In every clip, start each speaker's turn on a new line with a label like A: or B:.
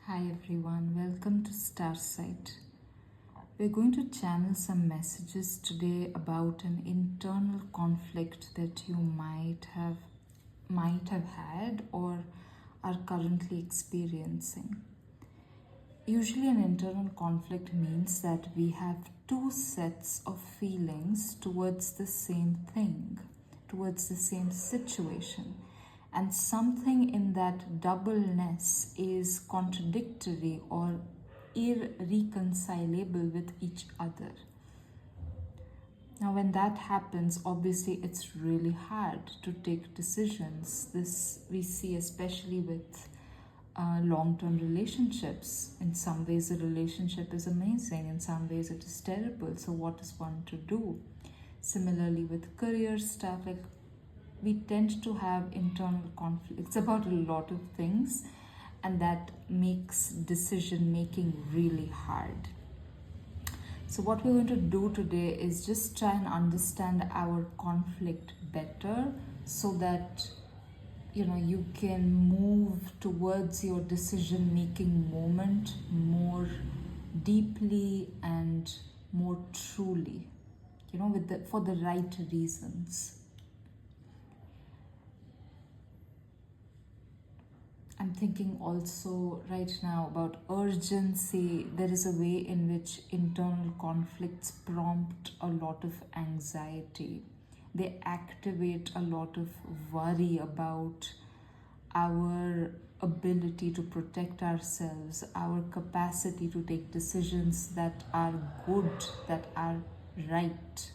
A: Hi everyone, welcome to Starsight. We're going to channel some messages today about an internal conflict that you might have had or are currently experiencing. Usually an internal conflict means that we have two sets of feelings towards the same thing, towards the same situation. And something in that doubleness is contradictory or irreconcilable with each other. Now, when that happens, obviously it's really hard to take decisions. This we see especially with long-term relationships. In some ways, the relationship is amazing. In some ways, it is terrible. So, what is one to do? Similarly, with career stuff, like we tend to have internal conflicts about a lot of things, and that makes decision making really hard. So what we're going to do today is just try and understand our conflict better so that you can move towards your decision making moment more deeply and more truly, for the right reasons. I'm thinking also right now about urgency. There is a way in which internal conflicts prompt a lot of anxiety. They activate a lot of worry about our ability to protect ourselves, our capacity to take decisions that are good, that are right.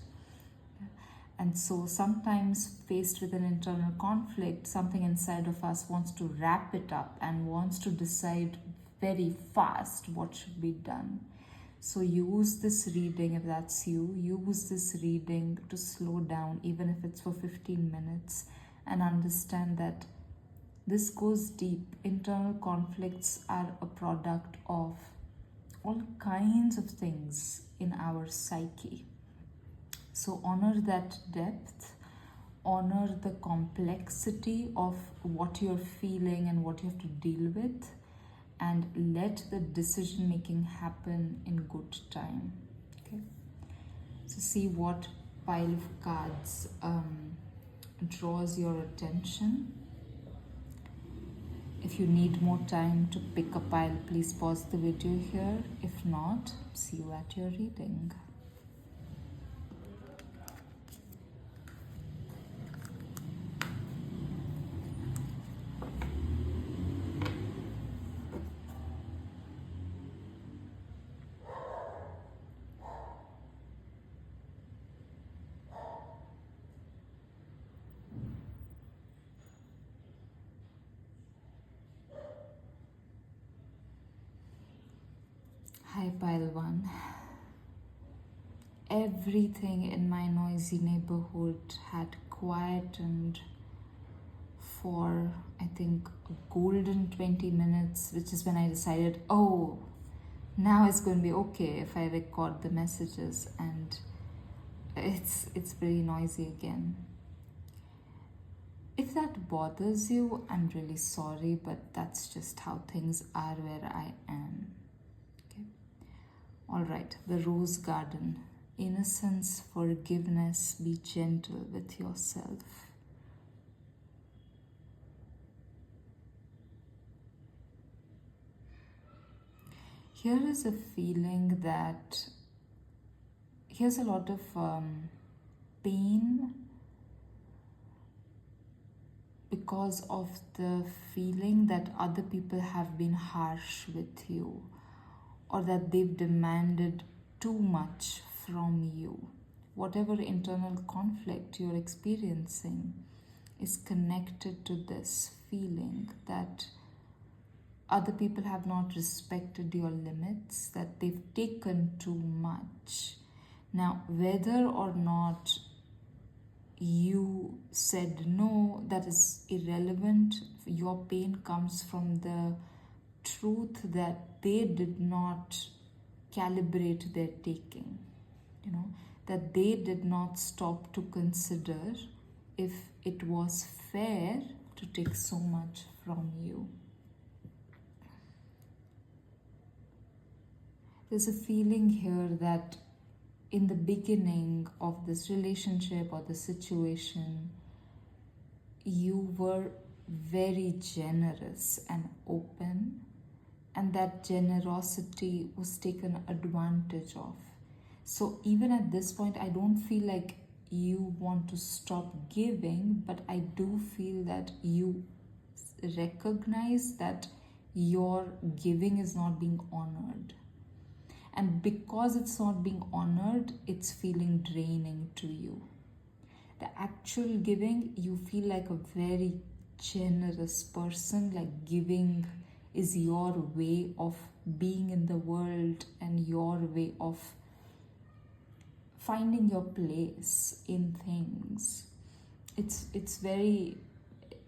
A: And so sometimes faced with an internal conflict, something inside of us wants to wrap it up and wants to decide very fast what should be done. So use this reading, if that's you, use this reading to slow down, even if it's for 15 minutes, and understand that this goes deep. Internal conflicts are a product of all kinds of things in our psyche. So honor that depth, honor the complexity of what you're feeling and what you have to deal with, and let the decision making happen in good time. Okay. So see what pile of cards draws your attention. If you need more time to pick a pile, please pause the video here. If not, see you at your reading. Hi, pile one. Everything in my noisy neighborhood had quietened for, I think, a golden 20 minutes, which is when I decided, oh, now it's going to be okay if I record the messages, and it's pretty noisy again. If that bothers you, I'm really sorry, but that's just how things are where I am. Okay. All right, the rose garden. Innocence, forgiveness, be gentle with yourself. Here is a feeling that here's a lot of pain because of the feeling that other people have been harsh with you, or that they've demanded too much from you. Whatever internal conflict you're experiencing is connected to this feeling that other people have not respected your limits, that they've taken too much. Now, whether or not you said no, that is irrelevant. Your pain comes from the truth that they did not calibrate their taking, that they did not stop to consider if it was fair to take so much from you. There's a feeling here that in the beginning of this relationship or the situation, you were very generous and open, and that generosity was taken advantage of. So even at this point, I don't feel like you want to stop giving, but I do feel that you recognize that your giving is not being honored. And because it's not being honored, it's feeling draining to you. The actual giving, you feel like a very generous person, like giving is your way of being in the world and your way of finding your place in things. It's very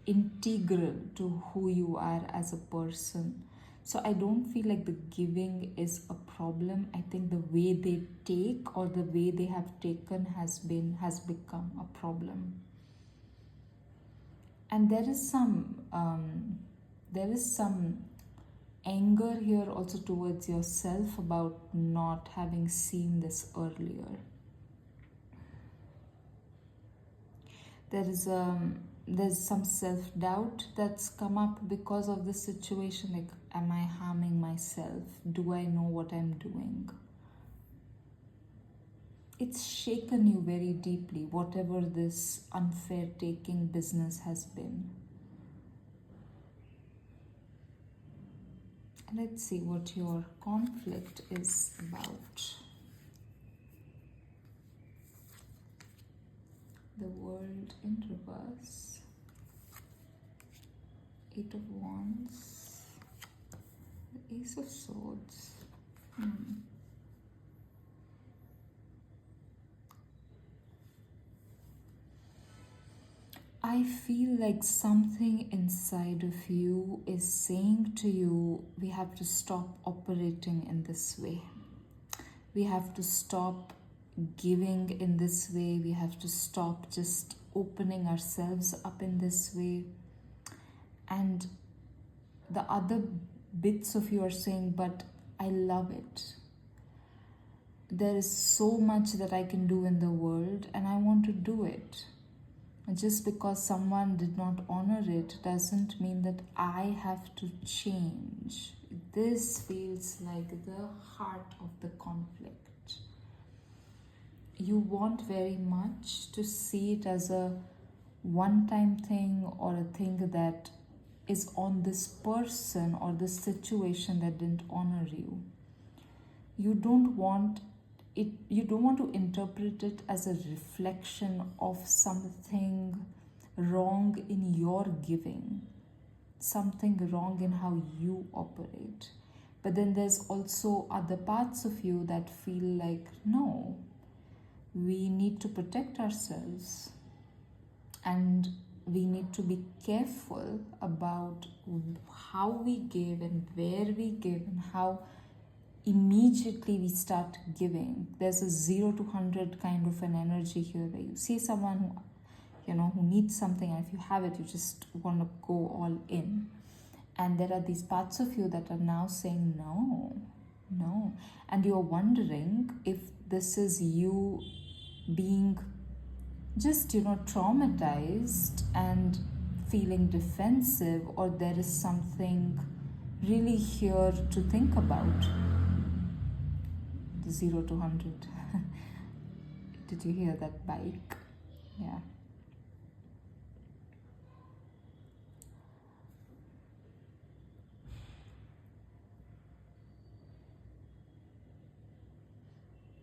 A: integral to who you are as a person. So I don't feel like the giving is a problem. I think the way they take or the way they have taken has become a problem. And there is some anger here also towards yourself about not having seen this earlier. There's some self-doubt that's come up because of the situation, like, am I harming myself? Do I know what I'm doing? It's shaken you very deeply, whatever this unfair taking business has been. Let's see what your conflict is about. The World in reverse, 8 of Wands, the Ace of Swords. I feel like something inside of you is saying to you, we have to stop operating in this way. We have to stop giving in this way. We have to stop just opening ourselves up in this way. And the other bits of you are saying, but I love it. There is so much that I can do in the world and I want to do it. And just because someone did not honor it doesn't mean that I have to change. This feels like the heart of the conflict. You want very much to see it as a one-time thing or a thing that is on this person or this situation that didn't honor you. You don't want to interpret it as a reflection of something wrong in your giving, something wrong in how you operate. But then there's also other parts of you that feel like, no, we need to protect ourselves and we need to be careful about how we give and where we give and how immediately we start giving. There's a 0 to 100 kind of an energy here where you see someone who needs something, and if you have it, you just want to go all in. And there are these parts of you that are now saying no. And you're wondering if this is you being just, traumatized and feeling defensive, or there is something really here to think about. The 0 to 100. Did you hear that bike? Yeah.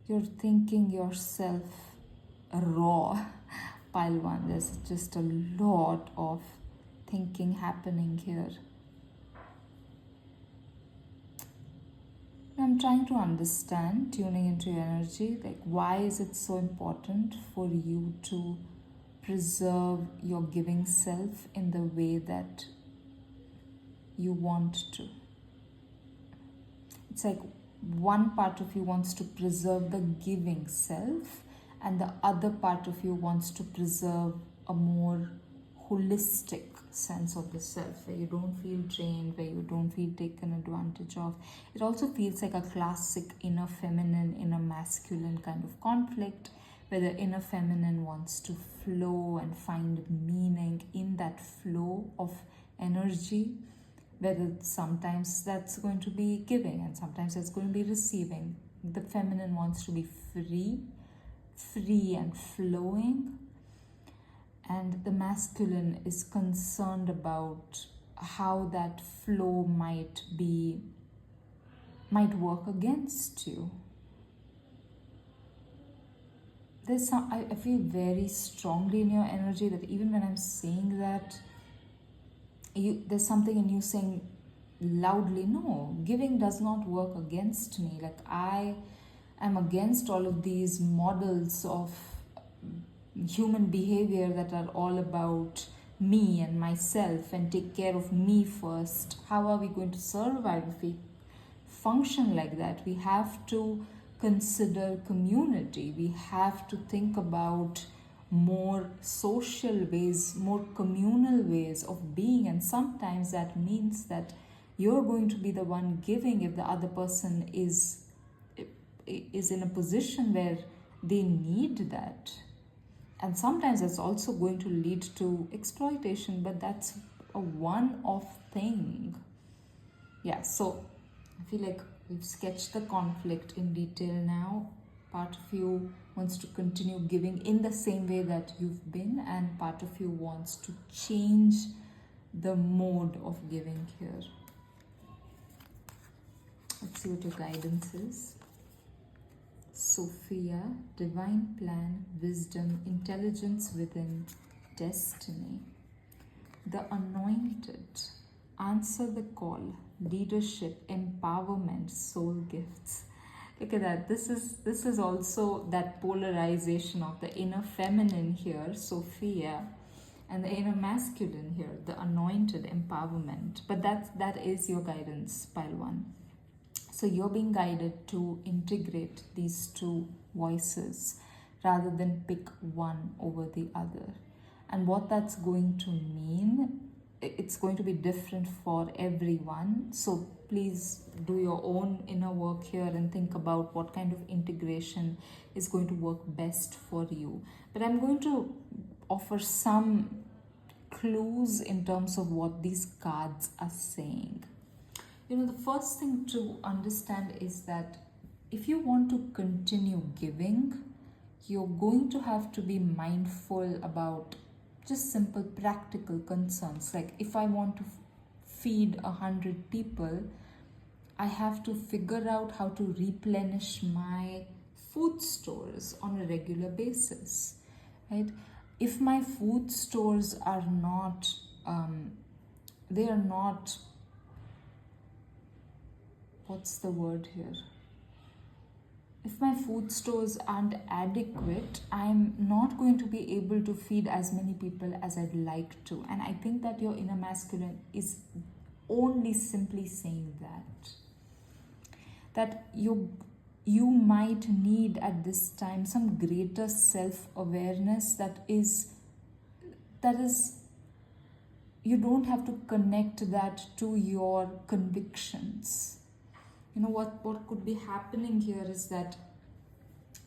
A: You're thinking yourself raw. Pile 1, there's just a lot of thinking happening here. I'm trying to understand, tuning into your energy, like, why is it so important for you to preserve your giving self in the way that you want to? It's like one part of you wants to preserve the giving self, and the other part of you wants to preserve a more holistic sense of the self, where you don't feel drained, where you don't feel taken advantage of. It also feels like a classic inner feminine, inner masculine kind of conflict, where the inner feminine wants to flow and find meaning in that flow of energy, whether sometimes that's going to be giving and sometimes that's going to be receiving. The feminine wants to be free and flowing, and the masculine is concerned about how that flow might work against you. There's some, I feel very strongly in your energy that even when I'm saying that, there's something in you saying loudly, no, giving does not work against me. Like, I am against all of these models of human behavior that are all about me and myself and take care of me first. How are we going to survive if we function like that? We have to consider community. We have to think about more social ways, more communal ways of being, and sometimes that means that you're going to be the one giving if the other person is in a position where they need that. And sometimes it's also going to lead to exploitation, but that's a one-off thing. Yeah, so I feel like we've sketched the conflict in detail now. Part of you wants to continue giving in the same way that you've been, and part of you wants to change the mode of giving here. Let's see what your guidance is. Sophia, divine plan, wisdom, intelligence within, destiny. The anointed, answer the call, leadership, empowerment, soul gifts. Look at that. This is also that polarization of the inner feminine here, Sophia, and the inner masculine here, the anointed, empowerment. But that is your guidance, pile 1. So you're being guided to integrate these two voices rather than pick one over the other. And what that's going to mean, it's going to be different for everyone. So please do your own inner work here and think about what kind of integration is going to work best for you. But I'm going to offer some clues in terms of what these cards are saying. The first thing to understand is that if you want to continue giving, you're going to have to be mindful about just simple practical concerns. Like, if I want to feed 100 people, I have to figure out how to replenish my food stores on a regular basis, right? If my food stores are not, what's the word here? If my food stores aren't adequate, I'm not going to be able to feed as many people as I'd like to. And I think that your inner masculine is only simply saying that you might need at this time some greater self-awareness that is you don't have to connect that to your convictions. What could be happening here is that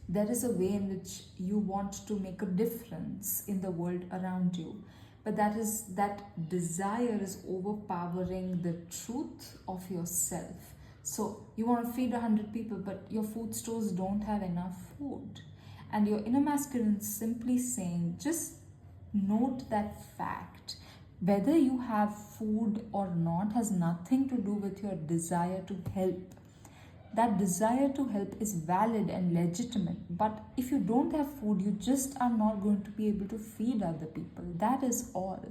A: there is a way in which you want to make a difference in the world around you, but that desire is overpowering the truth of yourself. So you want to feed 100 people, but your food stores don't have enough food, and your inner masculine is simply saying, just note that fact. Whether you have food or not has nothing to do with your desire to help. That desire to help is valid and legitimate, but if you don't have food, you just are not going to be able to feed other people. That is all.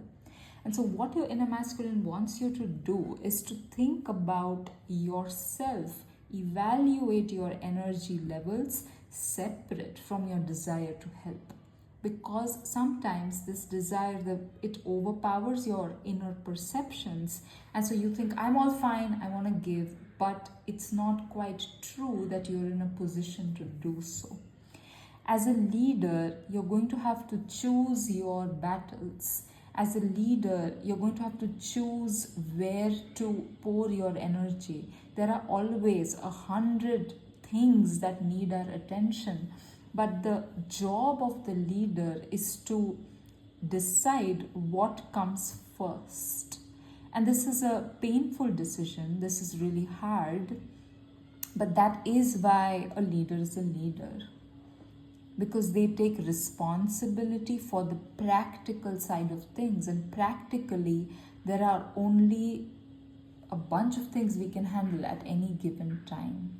A: And so what your inner masculine wants you to do is to think about yourself, evaluate your energy levels separate from your desire to help. Because sometimes this desire, it overpowers your inner perceptions, and so you think, I'm all fine, I want to give, but it's not quite true that you're in a position to do so. As a leader, you're going to have to choose your battles, As a leader, you're going to have to choose where to pour your energy. There are always 100 things that need our attention, but the job of the leader is to decide what comes first. And this is a painful decision, this is really hard, but that is why a leader is a leader, because they take responsibility for the practical side of things. And practically, there are only a bunch of things we can handle at any given time.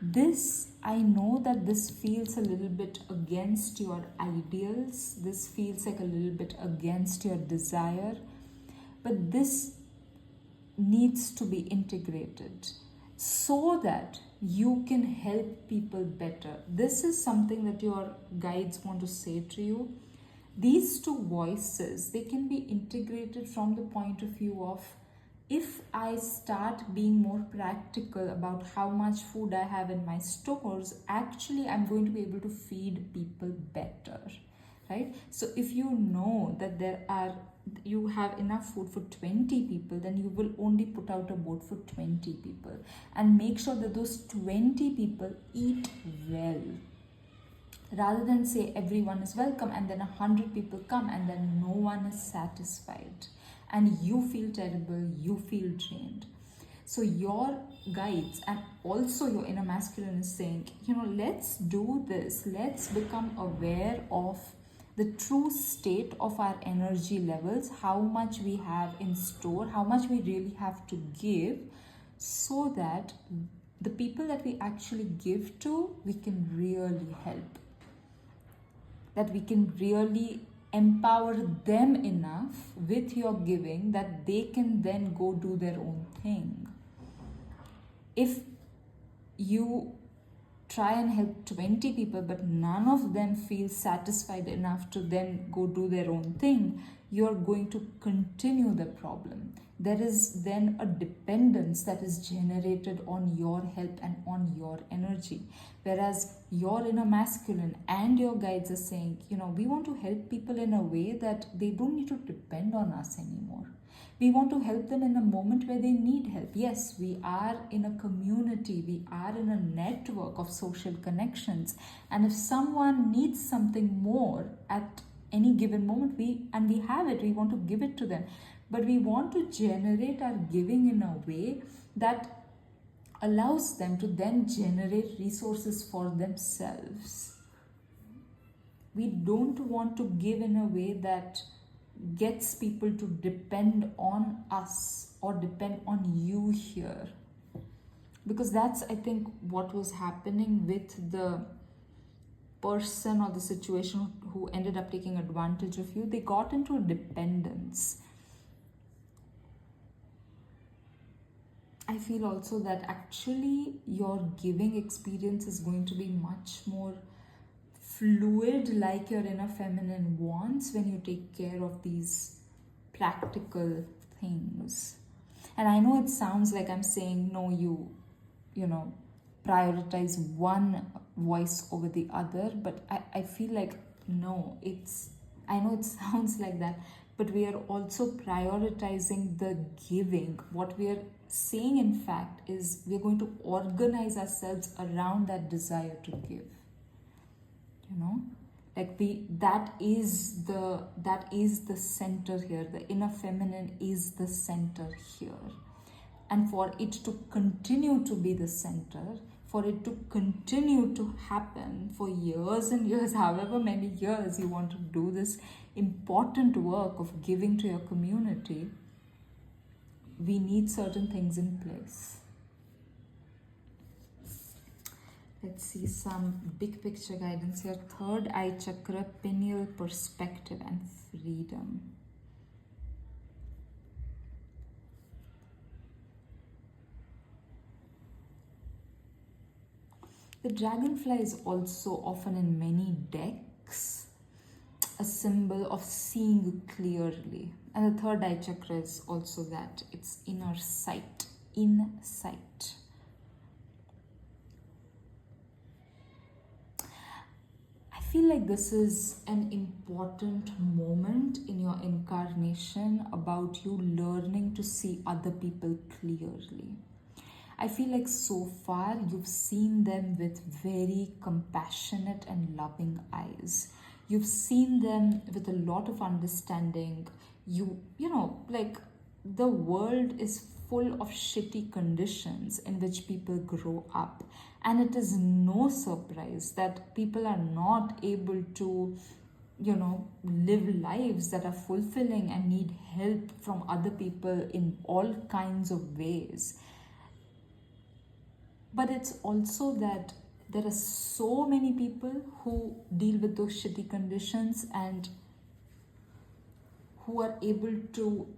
A: This, I know that this feels a little bit against your ideals, this feels like a little bit against your desire, but this needs to be integrated so that you can help people better. This is something that your guides want to say to you. These two voices, they can be integrated from the point of view of, if I start being more practical about how much food I have in my stores, actually I'm going to be able to feed people better, right? So if you know that you have enough food for 20 people, then you will only put out a boat for 20 people and make sure that those 20 people eat well, rather than say everyone is welcome and then 100 people come and then no one is satisfied and you feel terrible, you feel drained. So your guides and also your inner masculine is saying, let's do this. Let's become aware of the true state of our energy levels, how much we have in store, how much we really have to give, so that the people that we actually give to, we can really help. That we can really empower them enough with your giving that they can then go do their own thing. If you try and help 20 people but none of them feel satisfied enough to then go do their own thing, you're going to continue the problem. There is then a dependence that is generated on your help and on your energy. Whereas your inner masculine and your guides are saying, we want to help people in a way that they don't need to depend on us anymore. We want to help them in a moment where they need help. Yes, we are in a community, we are in a network of social connections. And if someone needs something more at any given moment, we have it, we want to give it to them. But we want to generate our giving in a way that allows them to then generate resources for themselves. We don't want to give in a way that gets people to depend on us or depend on you here. Because that's, I think, what was happening with the person or the situation who ended up taking advantage of you. They got into a dependence. I feel also that actually your giving experience is going to be much more fluid, like your inner feminine wants, when you take care of these practical things. And I know it sounds like I'm saying, no, you prioritize one voice over the other, but I feel like, no, I know it sounds like that, but we are also prioritizing the giving. What we are saying, in fact, is we're going to organize ourselves around that desire to give. Like that is the center here. The inner feminine is the center here. And for it to continue to be the center, for it to continue to happen for years and years, however many years you want to do this important work of giving to your community, we need certain things in place. Let's see some big picture guidance here. Third eye chakra, pineal perspective and freedom. The dragonfly is also often in many decks a symbol of seeing clearly. And the third eye chakra is also that. It's inner sight, insight. I feel like this is an important moment in your incarnation about you learning to see other people clearly. I feel like so far you've seen them with very compassionate and loving eyes. You've seen them with a lot of understanding. You know, like the world is full of shitty conditions in which people grow up. And it is no surprise that people are not able to, live lives that are fulfilling and need help from other people in all kinds of ways. But it's also that there are so many people who deal with those shitty conditions and who are able to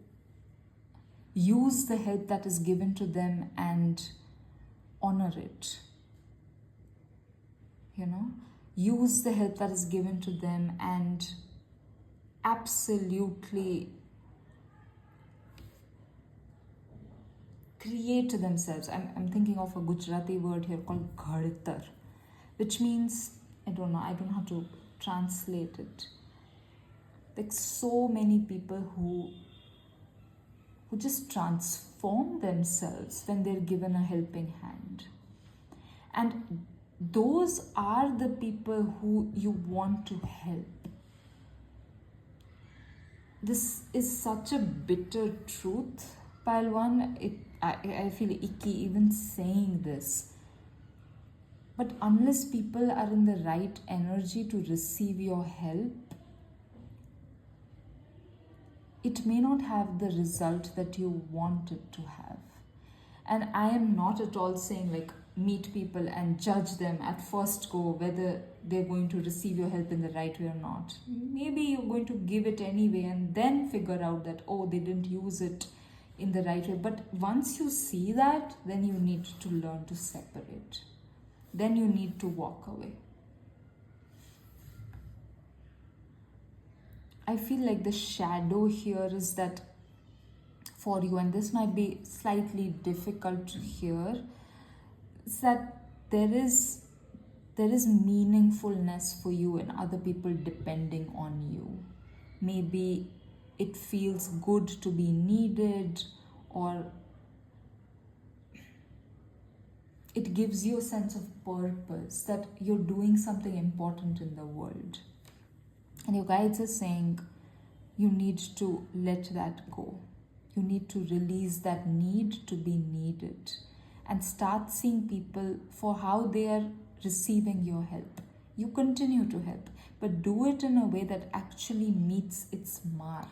A: use the help that is given to them and honor it. Use the help that is given to them and absolutely create themselves. I'm thinking of a Gujarati word here called ghadtar, which means, I don't know how to translate it. Like so many people who just transform themselves when they're given a helping hand. And those are the people who you want to help. This is such a bitter truth, Palwan. I feel icky even saying this. But unless people are in the right energy to receive your help, it may not have the result that you want it to have. And I am not at all saying like meet people and judge them at first go whether they're going to receive your help in the right way or not. Maybe you're going to give it anyway and then figure out that, oh, they didn't use it in the right way. But once you see that, then you need to learn to separate. Then you need to walk away. I feel like the shadow here is that for you, and this might be slightly difficult to hear, is that there is meaningfulness for you and other people depending on you. Maybe it feels good to be needed, or it gives you a sense of purpose, that you're doing something important in the world. And your guides are saying you need to let that go. You need to release that need to be needed and start seeing people for how they are receiving your help. You continue to help, but do it in a way that actually meets its mark.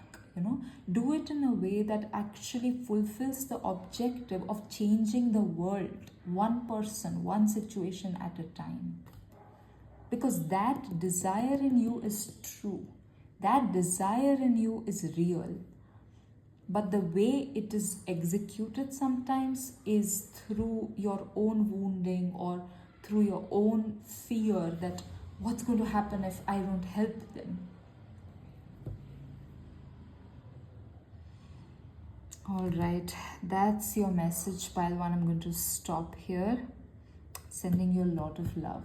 A: Do it in a way that actually fulfills the objective of changing the world, one person, one situation at a time. Because that desire in you is true. That desire in you is real. But the way it is executed sometimes is through your own wounding or through your own fear that what's going to happen if I don't help them. All right, that's your message, pile one. I'm going to stop here. Sending you a lot of love.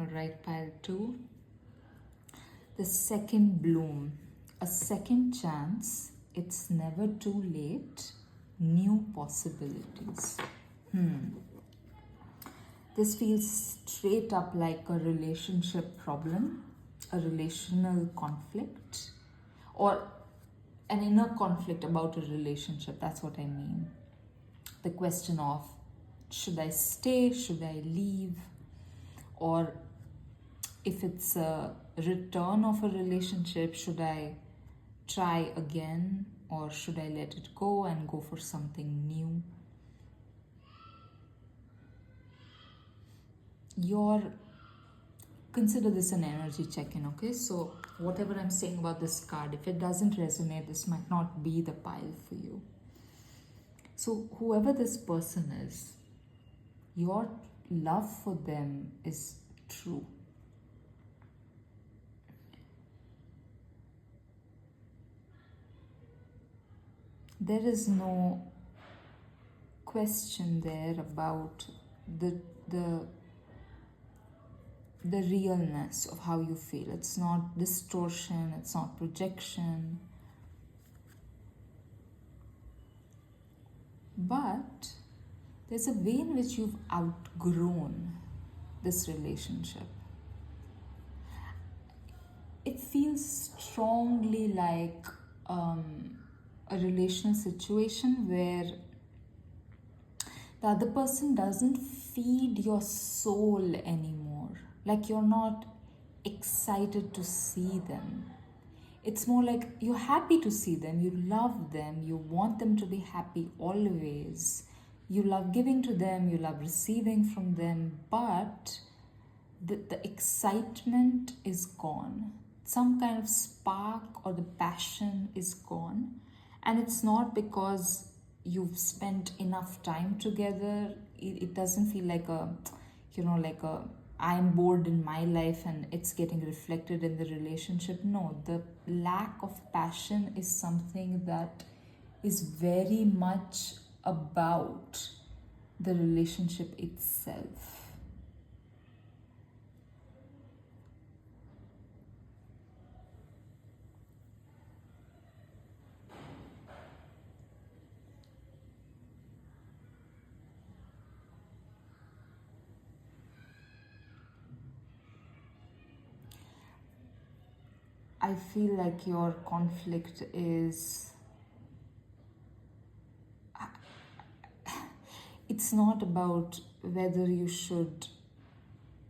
A: All right, pile two. The second bloom, a second chance. It's never too late. New possibilities. This feels straight up like a relationship problem, a relational conflict, or an inner conflict about a relationship. That's what I mean. The question of, should I stay? Should I leave? Or if it's a return of a relationship, should I try again, or should I let it go and go for something new? Consider this an energy check-in, okay? So whatever I'm saying about this card, if it doesn't resonate, this might not be the pile for you. So whoever this person is, your love for them is true. There is no question there about the the the realness of how you feel. It's not distortion, it's not projection. But there's a way in which you've outgrown this relationship. It feels strongly like a relational situation where the other person doesn't feed your soul anymore. Like you're not excited to see them. It's more like you're happy to see them, you love them, you want them to be happy always. You love giving to them, you love receiving from them, but the excitement is gone. Some kind of spark or the passion is gone. And it's not because you've spent enough time together. It doesn't feel like like I'm bored in my life and it's getting reflected in the relationship. No, the lack of passion is something that is very much about the relationship itself. I feel like your conflict is, it's not about whether you should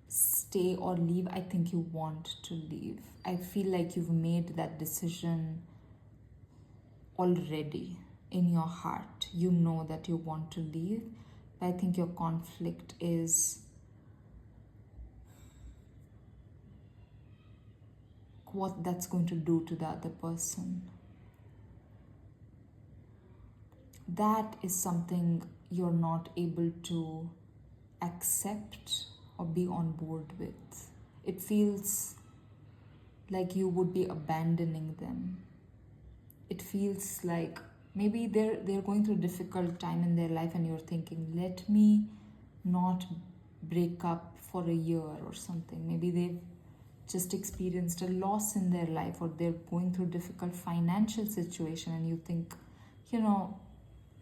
A: stay or leave. I think you want to leave. I feel like you've made that decision already in your heart. You know that you want to leave. I think your conflict is what that's going to do to the other person. That is something you're not able to accept or be on board with. It feels like you would be abandoning them. It feels like maybe they're going through a difficult time in their life and you're thinking, let me not break up for a year or something. Maybe they've just experienced a loss in their life, or they're going through a difficult financial situation, and you think,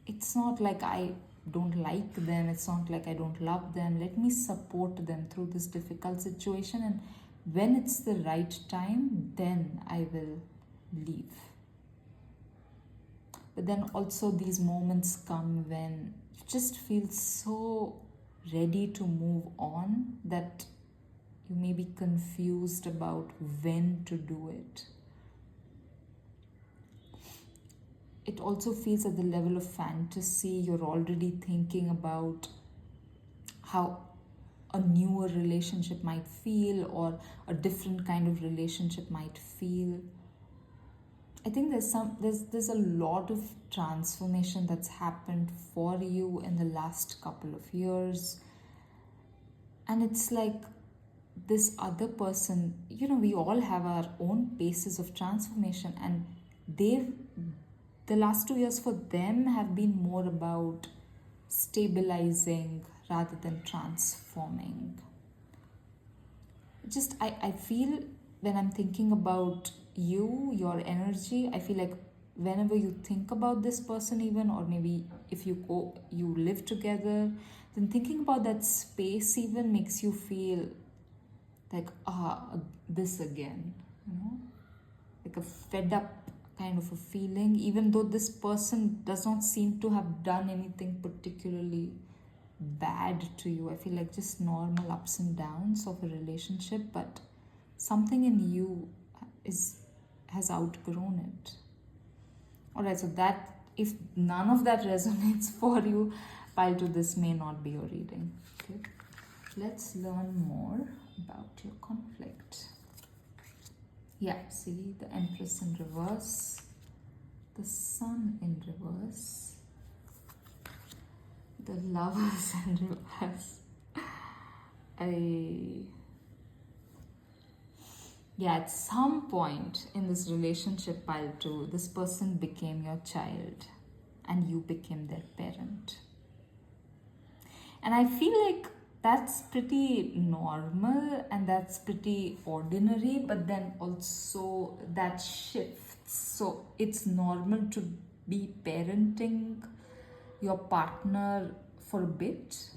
A: it's not like I don't like them, it's not like I don't love them. Let me support them through this difficult situation, and when it's the right time, then I will leave. But then also these moments come when you just feel so ready to move on that you may be confused about when to do it. It also feels at the level of fantasy, you're already thinking about how a newer relationship might feel, or a different kind of relationship might feel. I think there's a lot of transformation that's happened for you in the last couple of years. And it's like this other person, we all have our own paces of transformation, and the last 2 years for them have been more about stabilizing rather than transforming. I feel when I'm thinking about your energy, I feel like whenever you think about this person, even, or maybe if you live together, then thinking about that space even makes you feel like, this again, like a fed up kind of a feeling, even though this person does not seem to have done anything particularly bad to you. I feel like just normal ups and downs of a relationship, but something in you has outgrown it. Alright, so that, if none of that resonates for you, pile to this may not be your reading. Okay, let's learn more about your conflict. Yeah, see the Empress in reverse, the Sun in reverse, The Lovers in reverse. At some point in this relationship, pile 2, this person became your child and you became their parent. And I feel like that's pretty normal and that's pretty ordinary, but then also that shifts. So it's normal to be parenting your partner for a bit.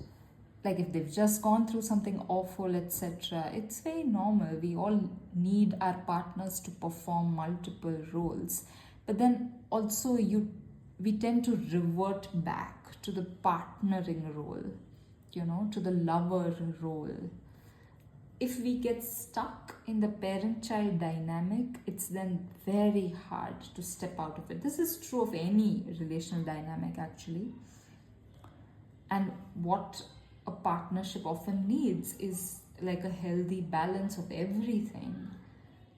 A: Like if they've just gone through something awful, etc., it's very normal. We all need our partners to perform multiple roles. But then also we tend to revert back to the partnering role, to the lover role. If we get stuck in the parent-child dynamic, it's then very hard to step out of it. This is true of any relational dynamic, actually. And what a partnership often needs is like a healthy balance of everything.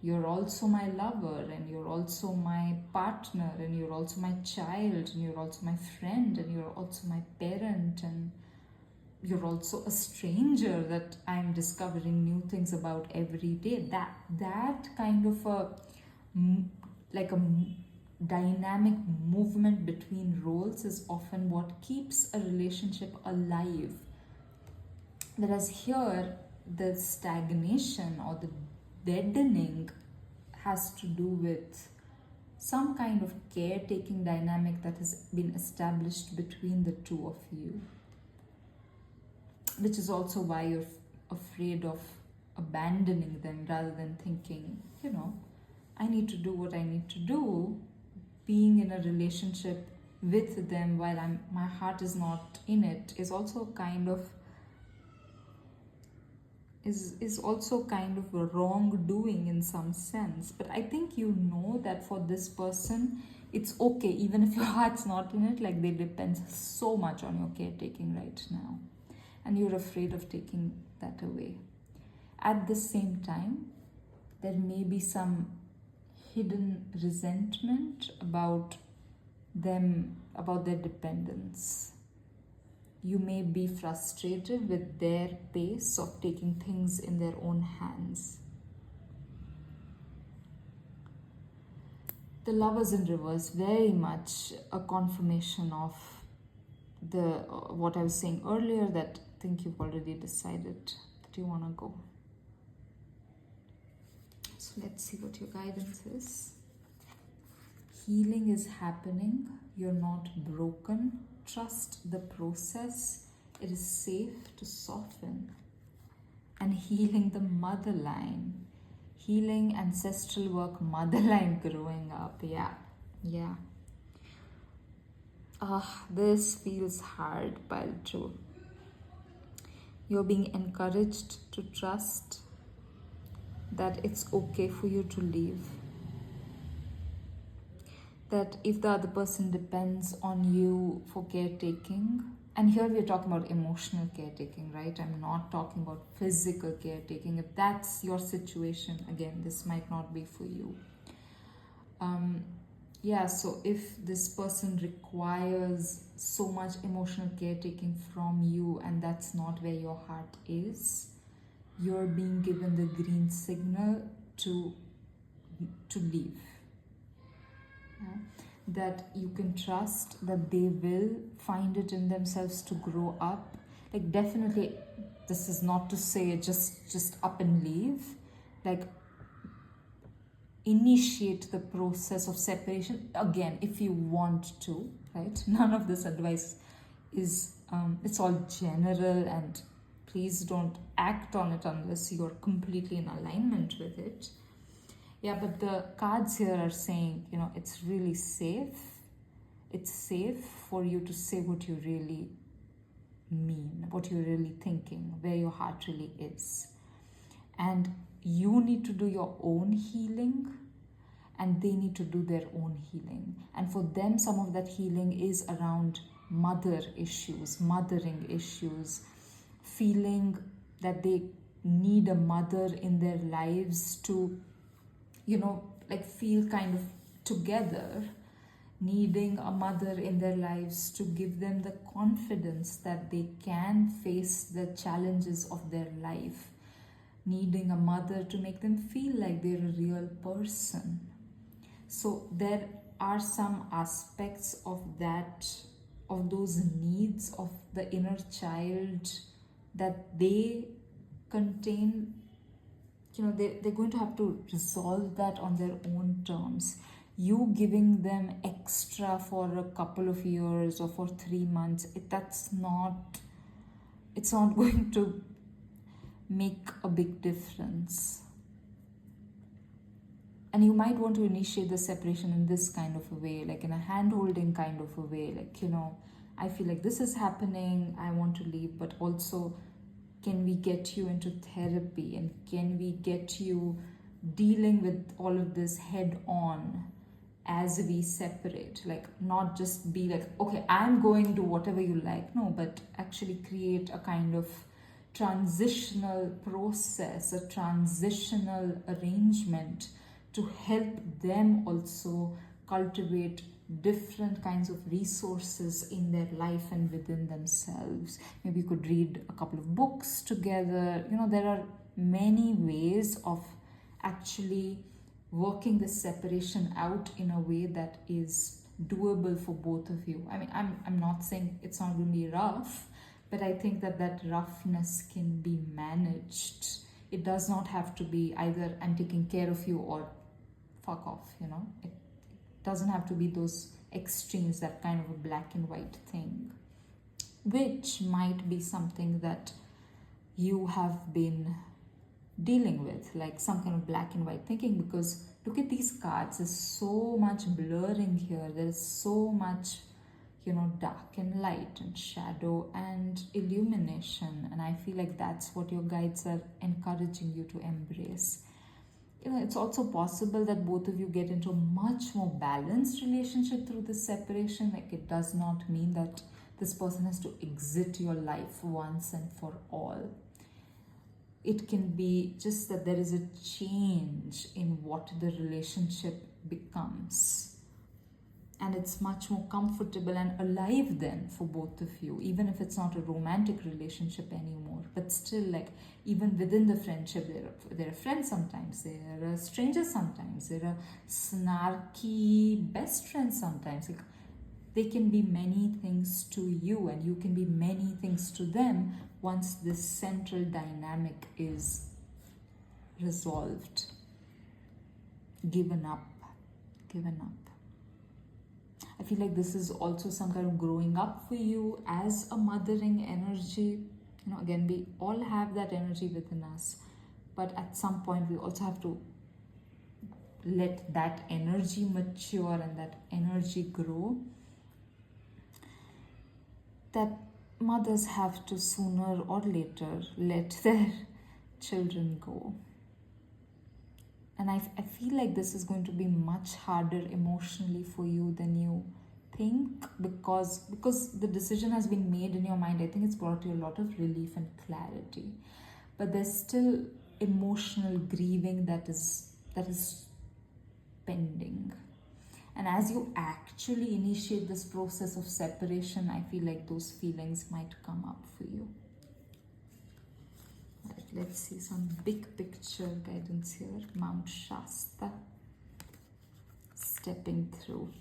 A: You're also my lover, and you're also my partner, and you're also my child, and you're also my friend, and you're also my parent, and you're also a stranger that I'm discovering new things about every day. That kind of a dynamic movement between roles is often what keeps a relationship alive. Whereas here, the stagnation or the deadening has to do with some kind of caretaking dynamic that has been established between the two of you, which is also why you're afraid of abandoning them rather than thinking, I need to do what I need to do. Being in a relationship with them while my heart is not in it is also kind of a wrongdoing in some sense. But I think that for this person, it's okay, even if your heart's not in it, like they depend so much on your caretaking right now. And you're afraid of taking that away. At the same time, there may be some hidden resentment about them, about their dependence. You may be frustrated with their pace of taking things in their own hands. The Lovers in reverse, very much a confirmation of what I was saying earlier, that I think you've already decided that you want to go. So let's see what your guidance is. Healing is happening. You're not broken. Trust the process. It is safe to soften. And healing the mother line. Healing ancestral work, mother line growing up. Yeah. This feels hard, pile 2. You're being encouraged to trust that it's okay for you to leave. That if the other person depends on you for caretaking, and here we're talking about emotional caretaking, right? I'm not talking about physical caretaking. If that's your situation, again, this might not be for you. So if this person requires so much emotional caretaking from you and that's not where your heart is, you're being given the green signal to leave. That you can trust that they will find it in themselves to grow up. Like, definitely, this is not to say just up and leave. Like, initiate the process of separation again if you want to, right? None of this advice is it's all general, and please don't act on it unless you're completely in alignment with it. But the cards here are saying, it's really safe. It's safe for you to say what you really mean, what you're really thinking, where your heart really is. And you need to do your own healing, and they need to do their own healing. And for them, some of that healing is around mother issues, mothering issues, feeling that they need a mother in their lives to, feel kind of together. needing a mother in their lives to give them the confidence that they can face the challenges of their life, needing a mother to make them feel like they're a real person. So there are some aspects of that, of those needs of the inner child that they contain. They're going to have to resolve that on their own terms. You giving them extra for a couple of years or for 3 months, it's not going to make a big difference. And you might want to initiate the separation in this kind of a way, like in a hand-holding kind of a way, like, I feel like this is happening, I want to leave, but also, can we get you into therapy, and can we get you dealing with all of this head on as we separate? Like, not just be like, okay, I'm going to whatever you like. No, but actually create a kind of transitional process, a transitional arrangement to help them also cultivate different kinds of resources in their life and within themselves. Maybe you could read a couple of books together. There are many ways of actually working this separation out in a way that is doable for both of you. I mean, I'm not saying it's not going to be rough, but I think that roughness can be managed. It does not have to be either I'm taking care of you or fuck off, It doesn't have to be those extremes, that kind of a black and white thing, which might be something that you have been dealing with, like some kind of black and white thinking, because look at these cards, there's so much blurring here, there's so much dark and light and shadow and illumination, and I feel like that's what your guides are encouraging you to embrace. It's also possible that both of you get into a much more balanced relationship through this separation. Like, it does not mean that this person has to exit your life once and for all. It can be just that there is a change in what the relationship becomes. And it's much more comfortable and alive then for both of you, even if it's not a romantic relationship anymore. But still, like, even within the friendship, there are friends sometimes, there are strangers sometimes, there are snarky best friends sometimes. Like, they can be many things to you, and you can be many things to them once this central dynamic is resolved, given up. I feel like this is also some kind of growing up for you as a mothering energy. Again, we all have that energy within us, but at some point we also have to let that energy mature and that energy grow. That mothers have to sooner or later let their children go. And I feel like this is going to be much harder emotionally for you than you think, because the decision has been made in your mind. I think it's brought you a lot of relief and clarity. But there's still emotional grieving that is pending. And as you actually initiate this process of separation, I feel like those feelings might come up for you. Right, let's see some big picture guidance here. Mount Shasta, stepping through.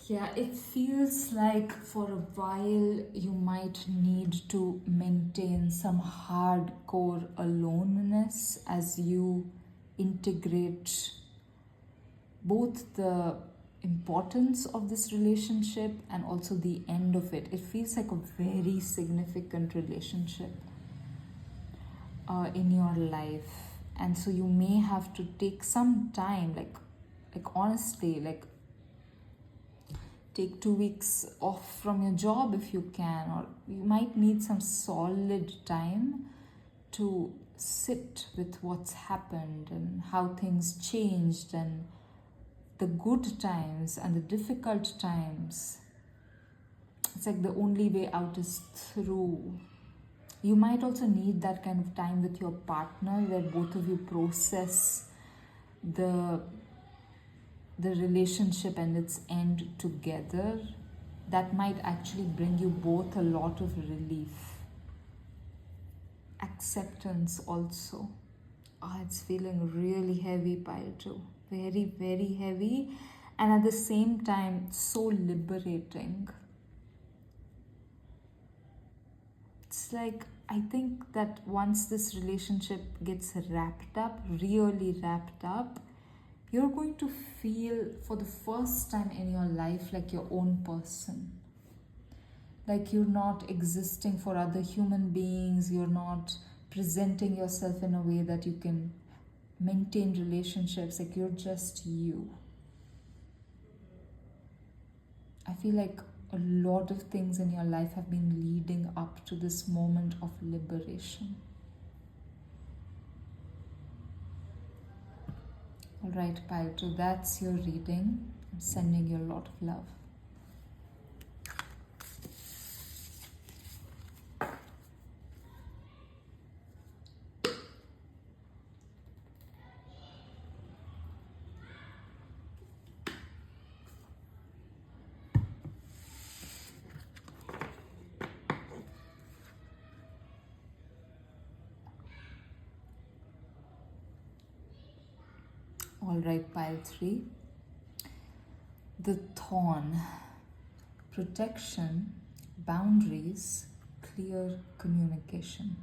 A: Yeah, it feels like for a while you might need to maintain some hardcore aloneness as you integrate both the importance of this relationship and also the end of it. It feels like a very significant relationship in your life, and so you may have to take some time, like honestly, like take 2 weeks off from your job if you can, or you might need some solid time to sit with what's happened and how things changed, and the good times and the difficult times. It's like the only way out is through. You might also need that kind of time with your partner where both of you process the the relationship and its end together, that might actually bring you both a lot of relief. Acceptance also. It's feeling really heavy, pile 2. Very, very heavy. And at the same time, so liberating. It's like, I think that once this relationship gets wrapped up, really wrapped up, you're going to feel for the first time in your life like your own person. Like you're not existing for other human beings, you're not presenting yourself in a way that you can maintain relationships, like you're just you. I feel like a lot of things in your life have been leading up to this moment of liberation. All right, pile 2, that's your reading. I'm sending you a lot of love. All right, pile 3. The thorn. Protection, boundaries, clear communication.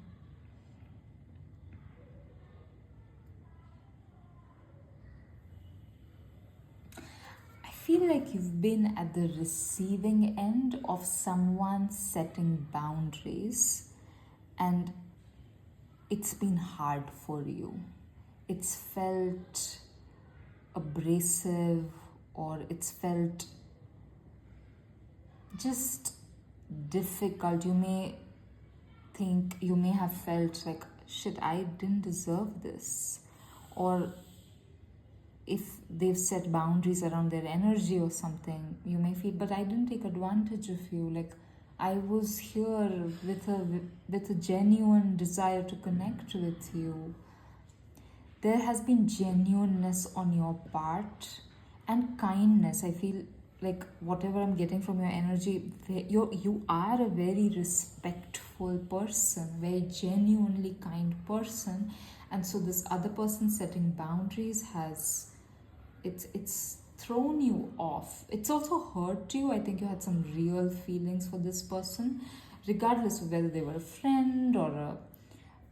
A: I feel like you've been at the receiving end of someone setting boundaries, and it's been hard for you. It's felt abrasive, or it's felt just difficult. You may have felt like, shit, I didn't deserve this. Or if they've set boundaries around their energy or something, you may feel, but I didn't take advantage of you. Like, I was here with a genuine desire to connect with you. There has been genuineness on your part and kindness. I feel like whatever I'm getting from your energy, you are a very respectful person, very genuinely kind person. And so this other person setting boundaries it's thrown you off. It's also hurt you. I think you had some real feelings for this person, regardless of whether they were a friend or a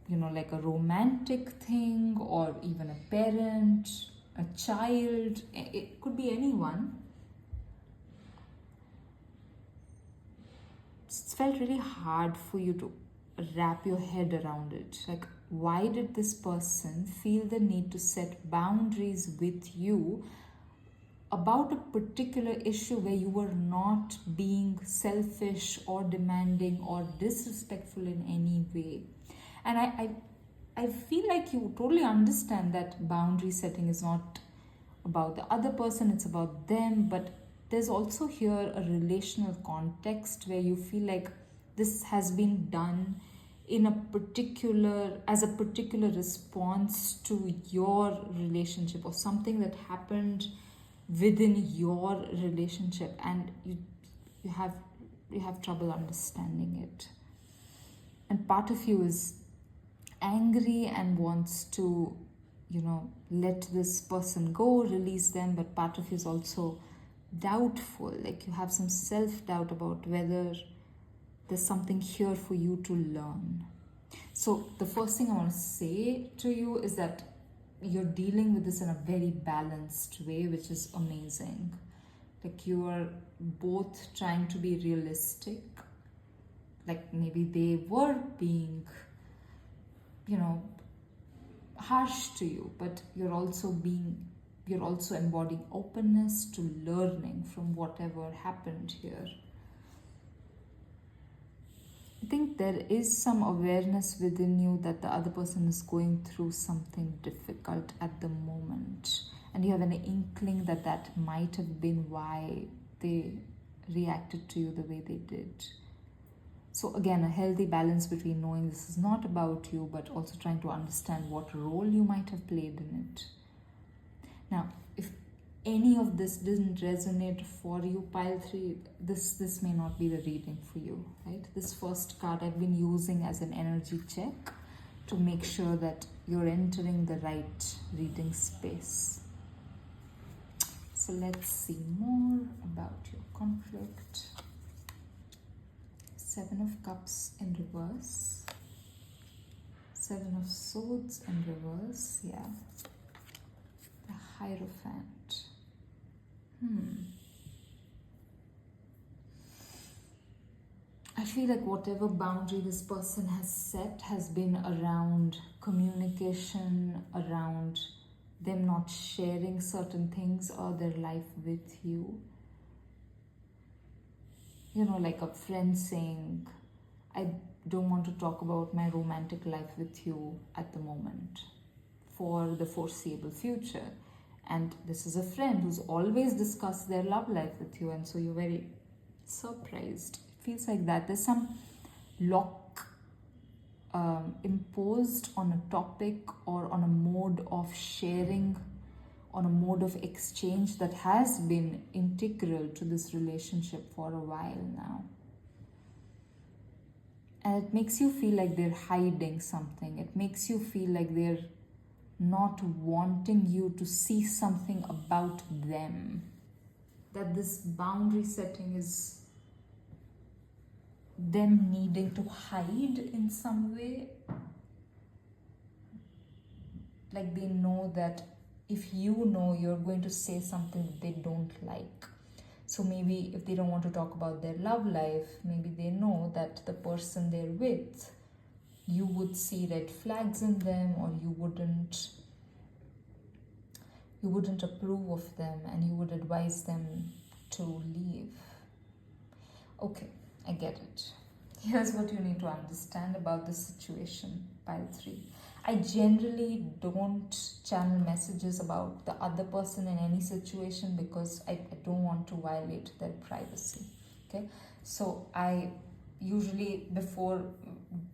A: like a romantic thing, or even a parent, a child. It could be anyone. It's felt really hard for you to wrap your head around it. Like, why did this person feel the need to set boundaries with you about a particular issue where you were not being selfish or demanding or disrespectful in any way? And I feel like you totally understand that boundary setting is not about the other person, it's about them. But there's also here a relational context where you feel like this has been done as a particular response to your relationship, or something that happened within your relationship, and you have trouble understanding it. And part of you is angry and wants to let this person go, release them, but part of you is also doubtful. Like, you have some self-doubt about whether there's something here for you to learn. So the first thing I want to say to you is that you're dealing with this in a very balanced way, which is amazing. Like, you are both trying to be realistic. Like, maybe they were being harsh to you, but you're also embodying openness to learning from whatever happened here. I think there is some awareness within you that the other person is going through something difficult at the moment, and you have an inkling that might have been why they reacted to you the way they did. So again, a healthy balance between knowing this is not about you, but also trying to understand what role you might have played in it. Now, any of this didn't resonate for you, pile 3, this may not be the reading for you, right? This first card I've been using as an energy check to make sure that you're entering the right reading space. So let's see more about your conflict. 7 of Cups in reverse. 7 of Swords in reverse, yeah. The Hierophant. I feel like whatever boundary this person has set has been around communication, around them not sharing certain things or their life with you. You know, like a friend saying, I don't want to talk about my romantic life with you at the moment for the foreseeable future. And this is a friend who's always discussed their love life with you, and so you're very surprised. It feels like that. There's some lock imposed on a topic or on a mode of sharing, on a mode of exchange that has been integral to this relationship for a while now. And it makes you feel like they're hiding something. It makes you feel like they're not wanting you to see something about them. That this boundary setting is them needing to hide in some way. Like they know that if you know, you're going to say something that they don't like. So maybe if they don't want to talk about their love life, maybe they know that the person they're with, you would see red flags in them, or you wouldn't approve of them, and you would advise them to leave. Okay, I get it. Here's what you need to understand about this situation, pile 3. I generally don't channel messages about the other person in any situation because I don't want to violate their privacy. Okay, so I usually, before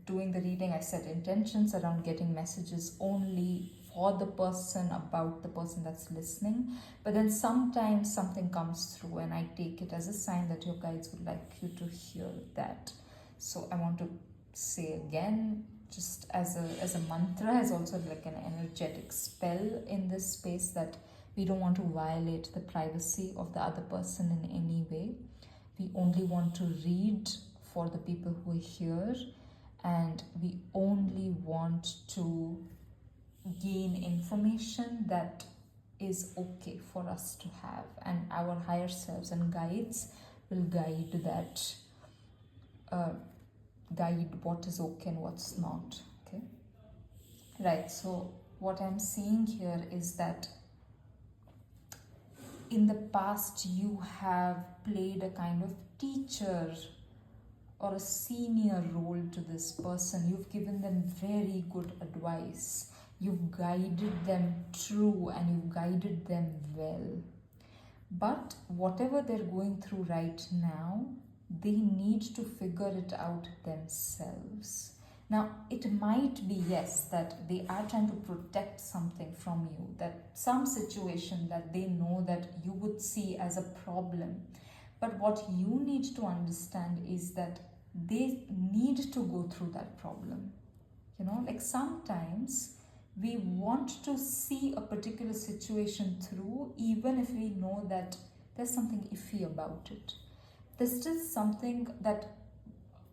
A: doing the reading, I set intentions around getting messages only for the person, about the person that's listening. But then sometimes something comes through and I take it as a sign that your guides would like you to hear that. So I want to say again, just as a mantra, as also like an energetic spell in this space, that we don't want to violate the privacy of the other person in any way. We only want to read for the people who are here, and we only want to gain information that is okay for us to have, and our higher selves and guides will guide that, guide what is okay and what's not. Okay, right. So what I'm seeing here is that in the past you have played a kind of teacher or a senior role to this person. You've given them very good advice. You've guided them true and you've guided them well. But whatever they're going through right now, they need to figure it out themselves. Now, it might be, yes, that they are trying to protect something from you, that some situation that they know that you would see as a problem. But what you need to understand is that they need to go through that problem. You know, like sometimes we want to see a particular situation through, even if we know that there's something iffy about it. There's still something that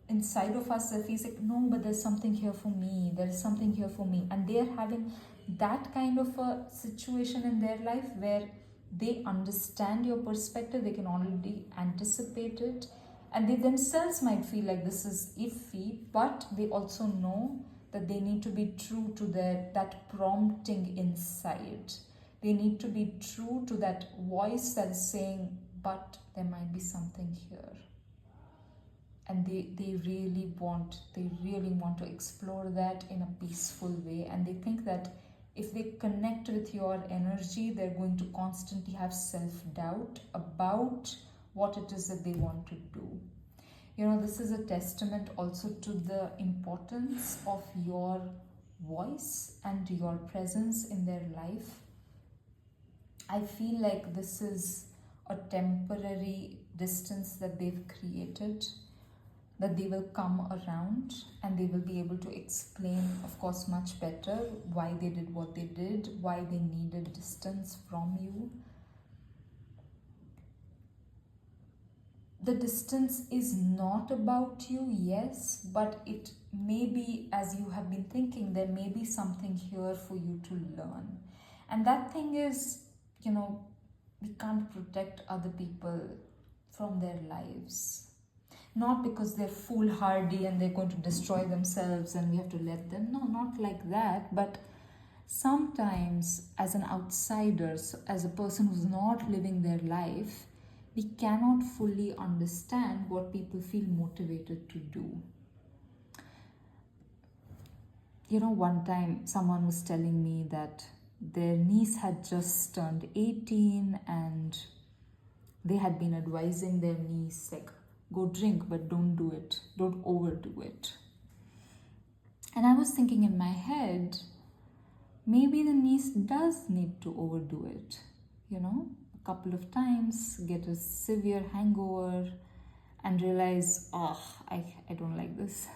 A: inside of us that feels like, no, but there's something here for me, there's something here for me. And they're having that kind of a situation in their life where they understand your perspective, they can already anticipate it, and they themselves might feel like this is iffy, but they also know that they need to be true to that prompting inside. They need to be true to that voice that is saying, but there might be something here. And they really want to explore that in a peaceful way. And they think that if they connect with your energy, they're going to constantly have self-doubt about what it is that they want to do. You know, this is a testament also to the importance of your voice and your presence in their life. I feel like this is a temporary distance that they've created, that they will come around and they will be able to explain, of course, much better why they did what they did, why they needed distance from you. The distance is not about you, yes, but it may be, as you have been thinking, there may be something here for you to learn. And that thing is, we can't protect other people from their lives. Not because they're foolhardy and they're going to destroy themselves and we have to let them. No, not like that. But sometimes, as an outsider, as a person who's not living their life, we cannot fully understand what people feel motivated to do. One time someone was telling me that their niece had just turned 18 and they had been advising their niece, like, go drink, but don't do it. Don't overdo it. And I was thinking in my head, maybe the niece does need to overdo it, a couple of times, get a severe hangover and realize, I don't like this.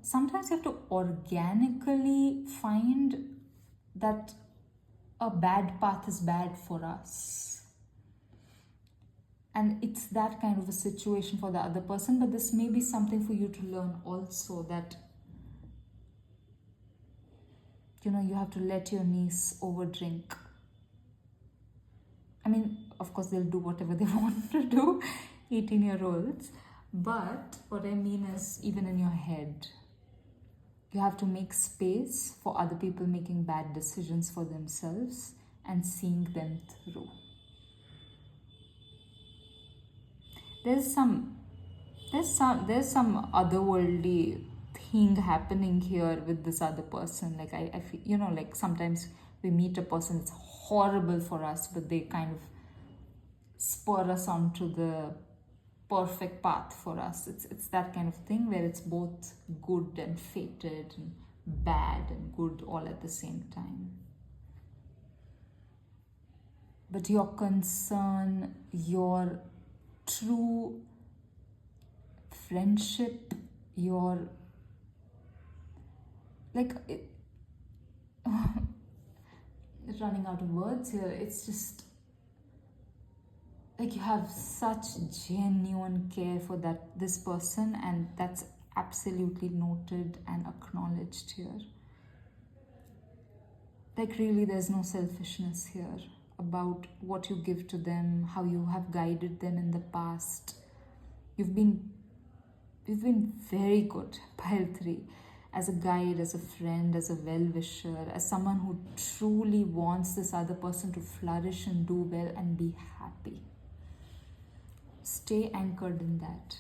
A: Sometimes you have to organically find that a bad path is bad for us. And it's that kind of a situation for the other person, but this may be something for you to learn also, that you have to let your niece overdrink. I mean, of course they'll do whatever they want to do, 18-year-olds, but what I mean is, even in your head, you have to make space for other people making bad decisions for themselves and seeing them through. There's some otherworldly thing happening here with this other person. Like I feel, like sometimes we meet a person, it's horrible for us, but they kind of spur us onto the perfect path for us. It's that kind of thing where it's both good and fated and bad and good all at the same time. But your concern, your true friendship, your running out of words here, it's just like you have such genuine care for this person, and that's absolutely noted and acknowledged here. Like, really, there's no selfishness here about what you give to them, how you have guided them in the past. You've been very good, pile 3, as a guide, as a friend, as a well-wisher, as someone who truly wants this other person to flourish and do well and be happy. Stay anchored in that.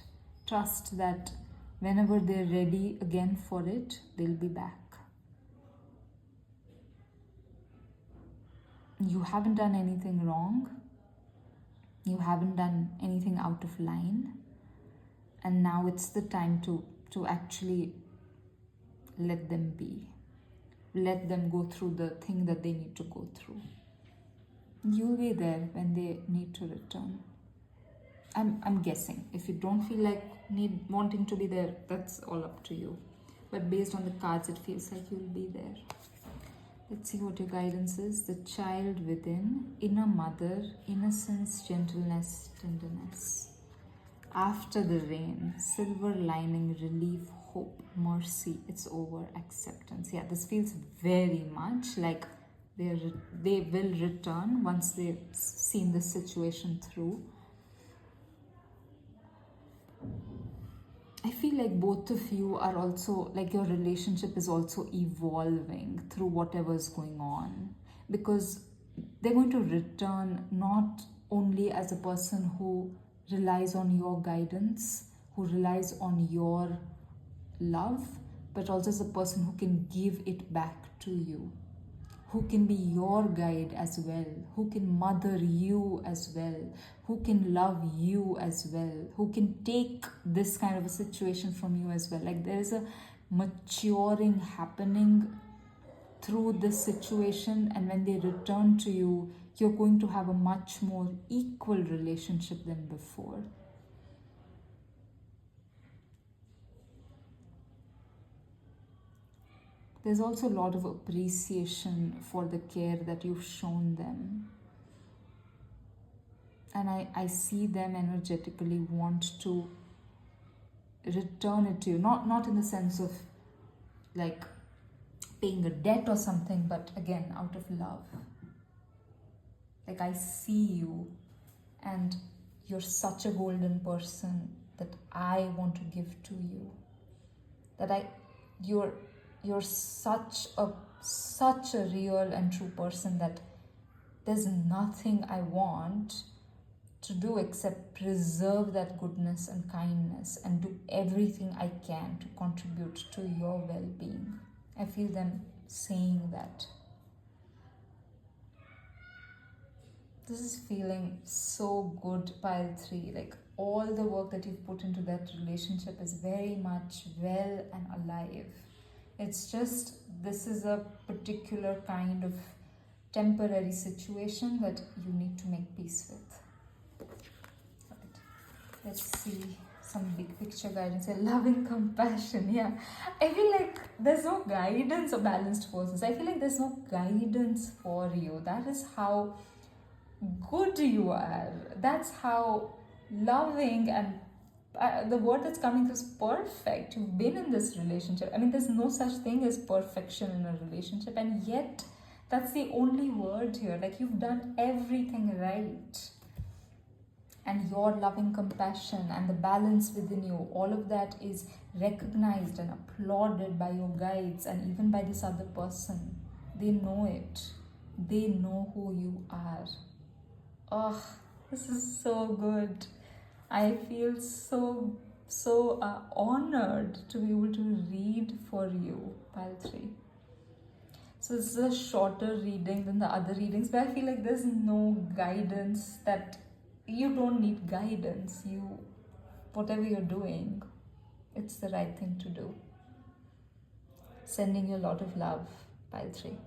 A: Trust that whenever they're ready again for it, they'll be back. You haven't done anything wrong. You haven't done anything out of line. And now it's the time to actually let them be. Let them go through the thing that they need to go through. You'll be there when they need to return. I'm guessing. If you don't feel like wanting to be there, that's all up to you. But based on the cards, it feels like you'll be there. Let's see what your guidance is. The child within, inner mother, innocence, gentleness, tenderness. After the rain, silver lining, relief, hope, mercy, it's over, acceptance. Yeah, this feels very much like they will return once they've seen the situation through. I feel like both of you are also, like, your relationship is also evolving through whatever's going on, because they're going to return not only as a person who relies on your guidance, who relies on your love, but also as a person who can give it back to you, who can be your guide as well, who can mother you as well, who can love you as well, who can take this kind of a situation from you as well. Like, there is a maturing happening through this situation, and when they return to you, you're going to have a much more equal relationship than before. There's also a lot of appreciation for the care that you've shown them. And I see them energetically want to return it to you. Not in the sense of like paying a debt or something, but again, out of love. Like, I see you and you're such a golden person that I want to give to you. You're such a real and true person that there's nothing I want to do except preserve that goodness and kindness and do everything I can to contribute to your well-being. I feel them saying that. This is feeling so good, pile 3. Like, all the work that you've put into that relationship is very much well and alive. It's just, this is a particular kind of temporary situation that you need to make peace with. Right. Let's see some big picture guidance. Loving compassion. Yeah, I feel like there's no guidance or balanced forces. I feel like there's no guidance for you. That is how good you are. That's how loving, and the word that's coming through is perfect. You've been in this relationship. I mean, there's no such thing as perfection in a relationship, and yet that's the only word here. Like, you've done everything right. And your loving compassion and the balance within you, all of that is recognized and applauded by your guides and even by this other person. They know it. They know who you are. Oh, this is so good. I feel so honored to be able to read for you, pile 3. So this is a shorter reading than the other readings, but I feel like there's no guidance. That you don't need guidance. Whatever you're doing, it's the right thing to do. Sending you a lot of love, pile 3.